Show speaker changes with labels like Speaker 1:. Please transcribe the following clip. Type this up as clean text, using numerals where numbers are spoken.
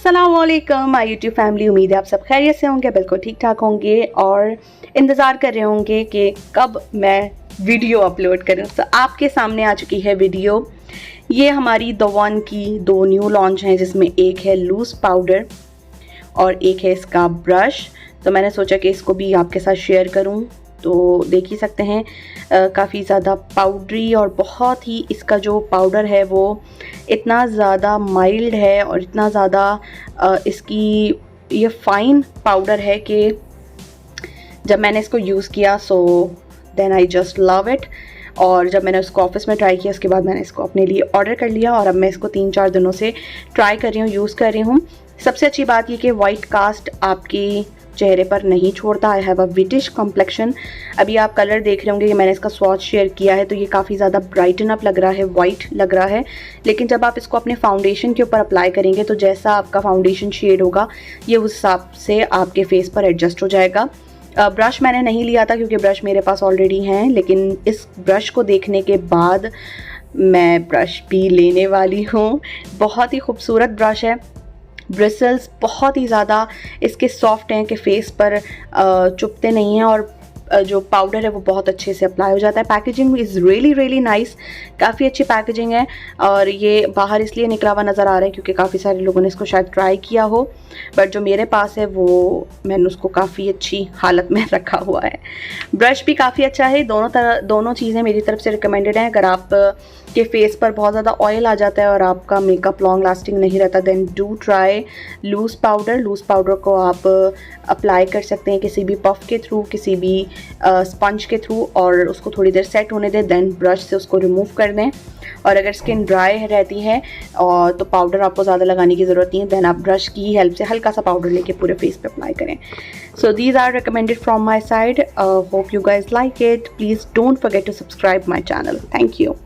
Speaker 1: अस्सलामुअलैकुम my YouTube family. उम्मीद है आप सब खैरियत से होंगे, बिल्कुल ठीक ठाक होंगे और इंतज़ार कर रहे होंगे कि कब मैं वीडियो अपलोड करूं। तो आपके सामने आ चुकी है वीडियो। ये हमारी द वन की दो न्यू लॉन्च हैं, जिसमें एक है लूज़ पाउडर और एक है इसका ब्रश। तो मैंने सोचा कि इसको भी आपके साथ शेयर करूं। तो देख ही सकते हैं काफ़ी ज़्यादा पाउडरी और बहुत ही इसका जो पाउडर है वो इतना ज़्यादा माइल्ड है और इतना ज़्यादा इसकी ये फाइन पाउडर है कि जब मैंने इसको यूज़ किया so then I just love it. और जब मैंने उसको ऑफिस में ट्राई किया उसके बाद मैंने इसको अपने लिए ऑर्डर कर लिया और अब मैं इसको 3-4 दिनों से ट्राई कर रही हूँ, यूज़ कर रही हूँ। सबसे अच्छी बात ये कि वाइट कास्ट आपकी चेहरे पर नहीं छोड़ता। I have a whitish complexion. अभी आप कलर देख रहे होंगे कि मैंने इसका स्वॉच शेयर किया है तो ये काफ़ी ज़्यादा ब्राइटन अप लग रहा है, वाइट लग रहा है। लेकिन जब आप इसको अपने फाउंडेशन के ऊपर अप्लाई करेंगे तो जैसा आपका फाउंडेशन शेड होगा ये उस हिसाब से आपके फेस पर एडजस्ट हो जाएगा। ब्रश मैंने नहीं लिया था क्योंकि ब्रश मेरे पास ऑलरेडी हैं, लेकिन इस ब्रश को देखने के बाद मैं ब्रश भी लेने वाली हूँ। बहुत ही खूबसूरत ब्रश है। ब्रिसल्स बहुत ही ज़्यादा इसके सॉफ्ट हैं कि फेस पर चुभते नहीं हैं और जो पाउडर है वो बहुत अच्छे से अप्लाई हो जाता है। पैकेजिंग इज़ रियली नाइस, काफ़ी अच्छी पैकेजिंग है। और ये बाहर इसलिए निकला हुआ नज़र आ रहा है क्योंकि काफ़ी सारे लोगों ने इसको शायद ट्राई किया हो, बट जो मेरे पास है वो मैंने उसको काफ़ी अच्छी हालत में रखा हुआ है। ब्रश भी काफ़ी अच्छा है। दोनों चीज़ें मेरी तरफ से रिकमेंडेड हैं। अगर आप के फेस पर बहुत ज़्यादा ऑयल आ जाता है और आपका मेकअप लॉन्ग लास्टिंग नहीं रहता then do try loose powder. Loose powder को आप अप्लाई कर सकते हैं किसी भी पफ के थ्रू, किसी भी स्पंज के थ्रू, और उसको थोड़ी देर सेट होने दें, देन ब्रश से उसको रिमूव कर दें। और अगर स्किन ड्राई रहती है और तो पाउडर आपको ज़्यादा लगाने की ज़रूरत नहीं है, देन आप ब्रश की हेल्प से हल्का सा पाउडर लेके पूरे फेस पे अप्लाई करें। So these are recommended from my side. Hope you guys like it. Please don't forget to subscribe my channel. Thank you.